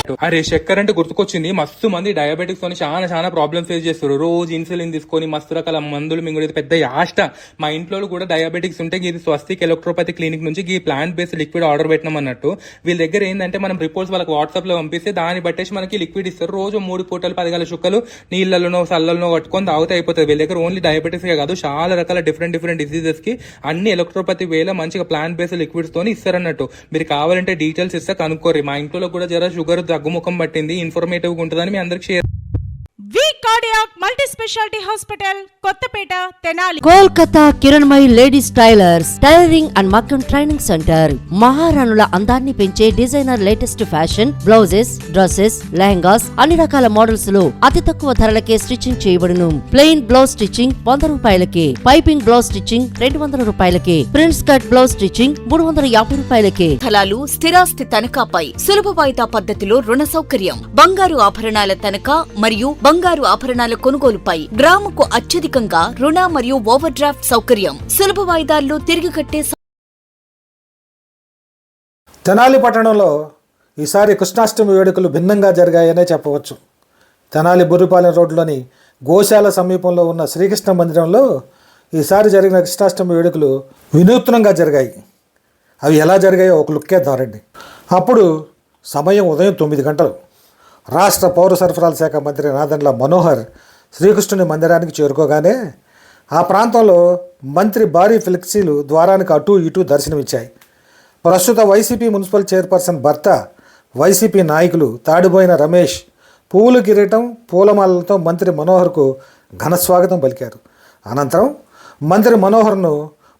అరే చక్కెర అంటే గుర్తుకొచ్చింది. మస్తు మంది డయాబెటిక్స్ తో చాలా చాలా ప్రాబ్లమ్ ఫేస్ చేస్తారు. రోజు ఇన్సులిన్ తీసుకొని మస్తు రకాల మందులు మింగుడేది పెద్ద యాష్ట. మా ఇంట్లో కూడా డయాబెటిక్స్ ఉంటే ఇది స్వస్తిక్ ఎలక్ట్రోపతి క్లినిక్ నుంచి ఈ ప్లాంట్ బేస్డ్ లిక్విడ్ ఆర్డర్ పెట్టినాం అన్నట్టు. వీళ్ళ దగ్గర ఏంటంటే మనం రిపోర్ట్స్ వాళ్ళకి వాట్సాప్ లో పంపిస్తే దాన్ని బట్టేసి మనకి లిక్విడ్ ఇస్తారు. రోజు 3 పూటలు 10 గల చుక్కలు నీళ్లలోనో సల్లలోనో పట్టుకొని తాగితే అయిపోతుంది. వీళ్ళ దగ్గర ఓన్లీ డయాబెటిక్స్ కాదు, చాలా రకాల డిఫరెంట్ డిసీజెస్ కి అన్ని ఎలక్ట్రోపతి వేల మంచిగా ప్లాంట్ బేస్డ్ లిక్విడ్స్ తోని ఇస్తారన్నట్టు. మీరు కావాలంటే డీటెయిల్స్ ఇస్తే కనుక్కోరు. మా ఇంట్లో కూడా జర షుగర్ తగ్గుముఖం పట్టింది, ఇన్ఫర్మేటివ్ గా ఉంటుందని మీ అందరికి share. V cardiac multi speciality hospital, Kothapeta, Tenali. Kolkata Kiranmayi ladies tailors, tailoring and మగ్గం ట్రైనింగ్ సెంటర్. మహారాణుల అందాన్ని పెంచే designer latest fashion blouses, dresses, lehengas అన్ని రకాల మోడల్స్ లో అతి తక్కువ ధరలకే స్టిచ్చింగ్ చేయబడును. ప్లెయిన్ బ్లౌజ్ స్టిచ్చింగ్ 100 రూపాయలకే, పైపింగ్ బ్లౌజ్ స్టిచ్చింగ్ 200 రూపాయలకే, ప్రిన్స్ కట్ బ్లౌజ్ స్టిచ్చింగ్ 350 రూపాయలకే. స్థలాలు స్థిరాస్తి తనఖాపై సులభ వాయిదా పద్ధతిలో రుణ సౌకర్యం. బంగారు ఆభరణాల తనఖా మరియు బంగారు ఆభరణాల కొనుగోలుపై గ్రాముకు అత్యధికంగా రుణ మరియు ఓవర్ డ్రాఫ్ట్ సౌకర్యం. సులభ వాయిదాల్లో తిరిగి కట్టే. తెనాలి పట్టణంలో ఈసారి కృష్ణాష్టమి వేడుకలు భిన్నంగా జరిగాయనే చెప్పవచ్చు. తెనాలి బుర్రిపాలెం రోడ్లోని గోశాల సమీపంలో ఉన్న శ్రీకృష్ణ మందిరంలో ఈసారి జరిగిన కృష్ణాష్టమి వేడుకలు వినూత్నంగా జరిగాయి. అవి ఎలా జరిగాయో ఒక లుక్కేద్దాం రండి. అప్పుడు సమయం ఉదయం 9 గంటలు. రాష్ట్ర పౌర సరఫరాల శాఖ మంత్రి నాదెండ్ల మనోహర్ శ్రీకృష్ణుని మందిరానికి చేరుకోగానే ఆ ప్రాంతంలో మంత్రి భారీ ఫ్లెక్సీలు ద్వారానికి అటూ ఇటూ దర్శనమిచ్చాయి. ప్రస్తుత వైసీపీ మున్సిపల్ చైర్పర్సన్ భర్త వైసీపీ నాయకులు తాడిబోయిన రమేష్ పూల కిరీటం పూలమాలలతో మంత్రి మనోహర్కు ఘన స్వాగతం పలికారు. అనంతరం మంత్రి మనోహర్ను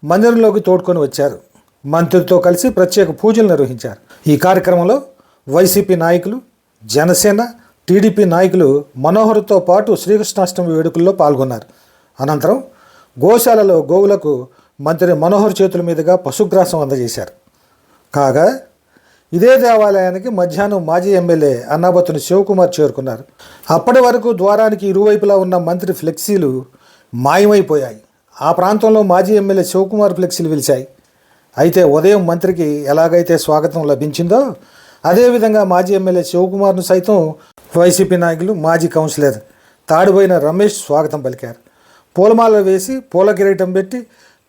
మందిరంలోకి తోడ్కొని వచ్చారు. మంత్రితో కలిసి ప్రత్యేక పూజలు నిర్వహించారు. ఈ కార్యక్రమంలో వైసీపీ నాయకులు, జనసేన, టీడీపీ నాయకులు మనోహర్తో పాటు శ్రీకృష్ణాష్టమి వేడుకల్లో పాల్గొన్నారు. అనంతరం గోశాలలో గోవులకు మంత్రి మనోహర్ చేతుల మీదుగా పశుగ్రాసం అందజేశారు. కాగా ఇదే దేవాలయానికి మధ్యాహ్నం మాజీ ఎమ్మెల్యే అన్నాబత్తుని శివకుమార్ చేరుకున్నారు. అప్పటి వరకు ద్వారానికి ఇరువైపులా ఉన్న మంత్రి ఫ్లెక్సీలు మాయమైపోయాయి. ఆ ప్రాంతంలో మాజీ ఎమ్మెల్యే శివకుమార్ ఫ్లెక్సీలు వెలిశాయి. అయితే ఉదయం మంత్రికి ఎలాగైతే స్వాగతం లభించిందో అదేవిధంగా మాజీ ఎమ్మెల్యే శివకుమార్ను సైతం వైసీపీ నాయకులు, మాజీ కౌన్సిలర్ తాడిపోయిన రమేష్ స్వాగతం పలికారు. పూలమాల వేసి పూల కిరీటం పెట్టి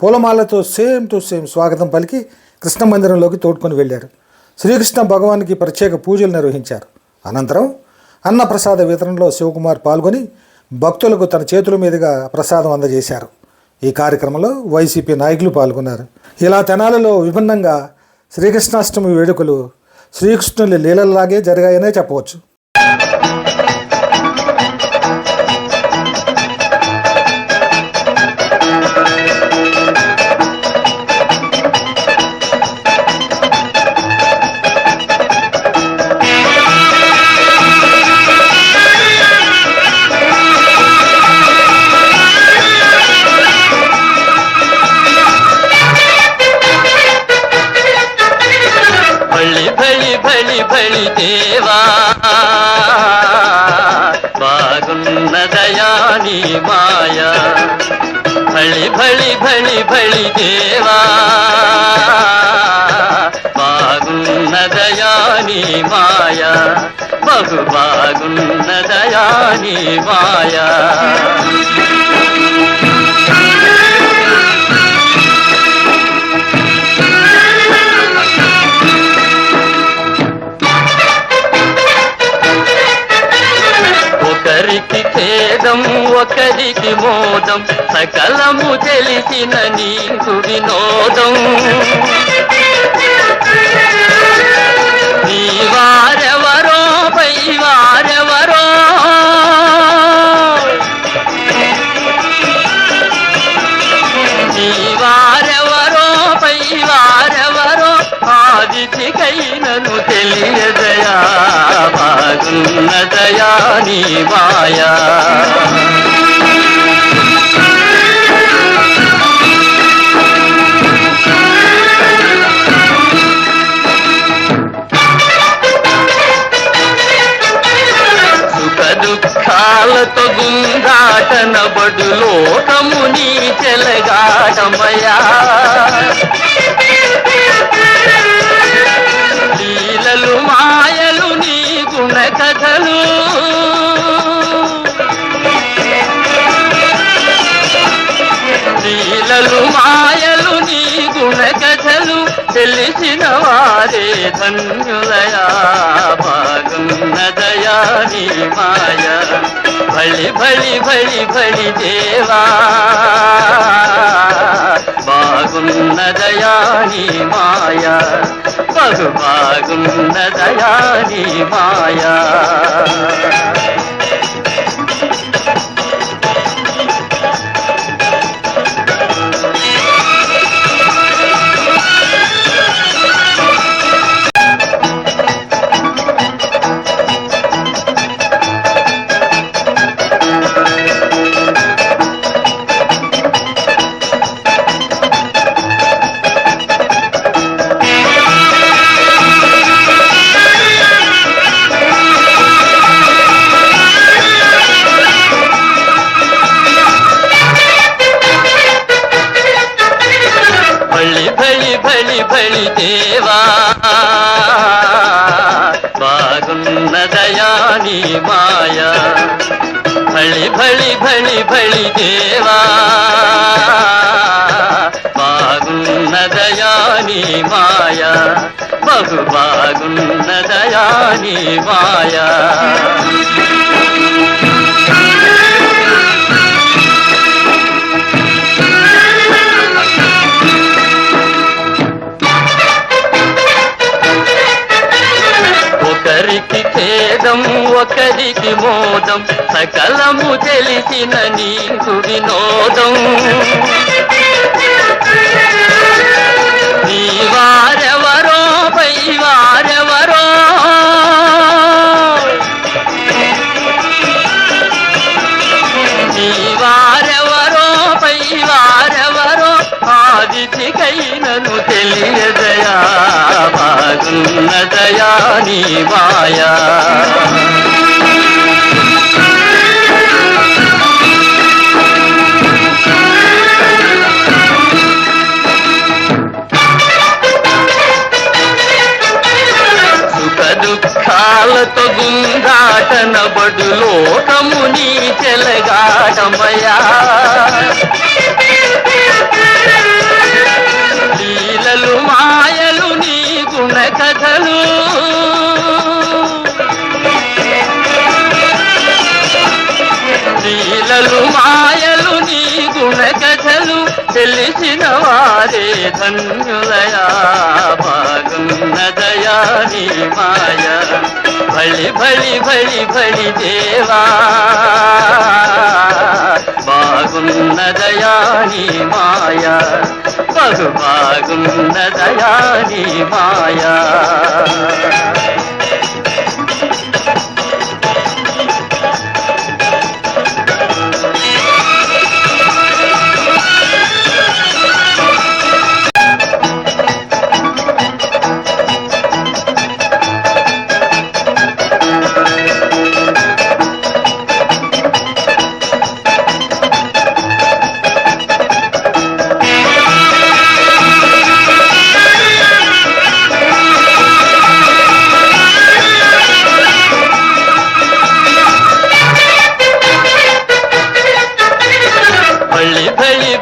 పూలమాలతో సేమ్ టు సేమ్ స్వాగతం పలికి కృష్ణ మందిరంలోకి తోడ్కొని వెళ్ళారు. శ్రీకృష్ణ భగవానికి ప్రత్యేక పూజలు నిర్వహించారు. అనంతరం అన్న ప్రసాద వితరణలో శివకుమార్ పాల్గొని భక్తులకు తన చేతుల మీదుగా ప్రసాదం అందజేశారు. ఈ కార్యక్రమంలో వైసీపీ నాయకులు పాల్గొన్నారు. ఇలా తెనాలిలో విభిన్నంగా శ్రీకృష్ణాష్టమి వేడుకలు శ్రీకృష్ణుని లీలల్లాగే జరిగాయనే చెప్పవచ్చు. దేవా బాగున్నదయా నీ మాయా, భళి భళి భళి భళి దేవా బాగున్నదయా నీ మాయా, బహు బాగున్నదయా నీ మాయా. ఒకరికి ఖేదం ఒకరికి మోదం, సకలము తెలిసిన నీకు వినోదం. నీ వారెవరో పై వారెవరో, నీ వారెవరో పై వారెవరో ఆదితికైనను తెలియదయా, బాగున్నదయా నీ మాయా. సుఖ దుఃఖాలతో గుండాటన బడు లోకము నీ చెలగాటమయా, లీలలు మాయలు నీ గుణ గుణ కథలు తెలిసిన వారే ధన్యులయా. బాగున్నదయా నీ మాయ, భళి భళి భళి భళి దేవా. బాగున్నదయా నీ మాయ, బహు బాగున్నదయా నీ మాయా. భళి దేవా. బాగున్నదయా నీ మాయ, భళి భళి భళి భళి దేవా. బాగున్నదయా నీ మాయ, బహు బాగున్నదయా నీ మాయా. ఒకరికి ఖేదం ఒకరికి మోదం, సకలము తెలిసిన నీకు వినోదం. నీ వారెవరో పై వారెవరో, నీ వారెవరో పై వారెవరో, ఆదితికైనను తెలియదయా. బాగున్నదయా నీ మాయా. సుఖ దుఃఖాలతో గుండాటన బడు లోకము నీ చెలగాటమయా. లీలలు మాయలు నీ గుణ కథలు, లీలలు మాయలు నీ గుణ కథలు తెలిసిన వారే ధన్యులయా. బాగున్నదయా నీ మాయ, భళి భళి భళి భళి దేవా. బాగున్నదయా నీ మాయ, బహు బాగున్నదయా నీ మాయా.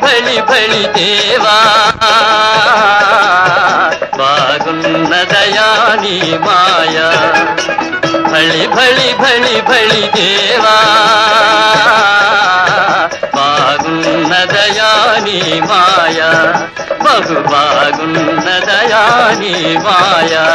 భళి భళి దేవా. బాగున్నదయా నీ మాయ, భళి భళి భళి భళి దేవా. బాగున్నదయా నీ మాయ, బహు బాగున్నదయా నీ మాయా.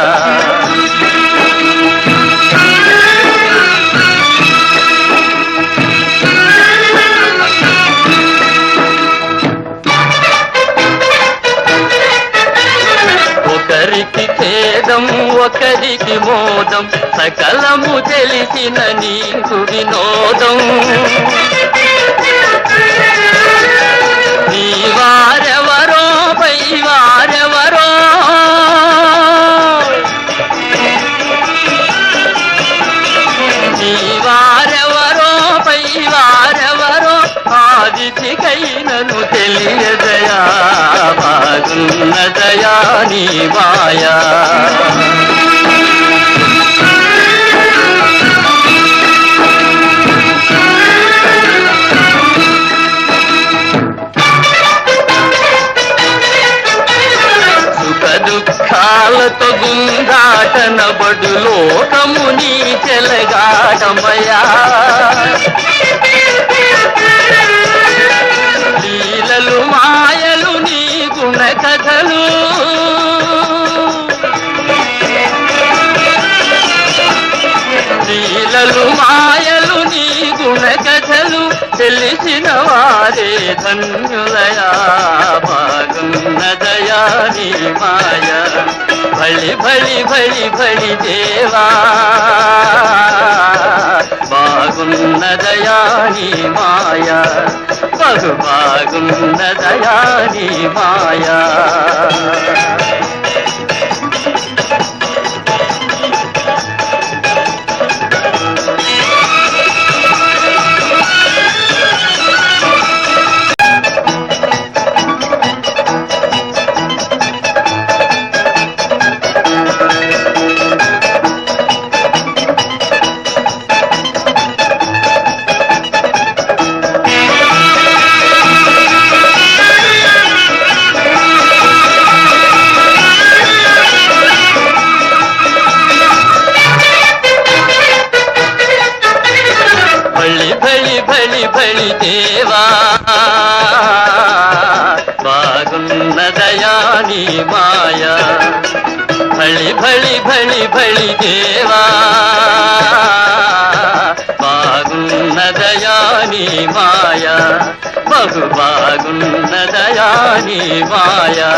ఒకరికి ఖేదం ఒకరికి మోదం, సకలము తెలిసిన నీకు వినోదం. నీ వారెవరో పై వారెవరో, నీ వారెవరో పై వారెవరో, ఆదితికైనను తెలియదయా. బాగున్నదయా నీ మాయా. లీలతో గుండాటన బడు లోకము నీ చెలగాటమయా లీలలు మాయలు నీ గుణ కథలు లీలలు మాయలు నీ గుణ కథలు తెలిసిన వారే ధన్యులయా బాగున్నదయా నీ మాయ భళి భళి భళి భళి దేవా బాగున్నదయా నీ మాయ బహు బాగున్నదయా నీ మాయా భళి దేవా బాగున్నదయా నీ మాయా భళి భళి భళి భళి దేవా బాగున్నదయా నీ మాయా బహు బాగున్నదయా నీ మాయా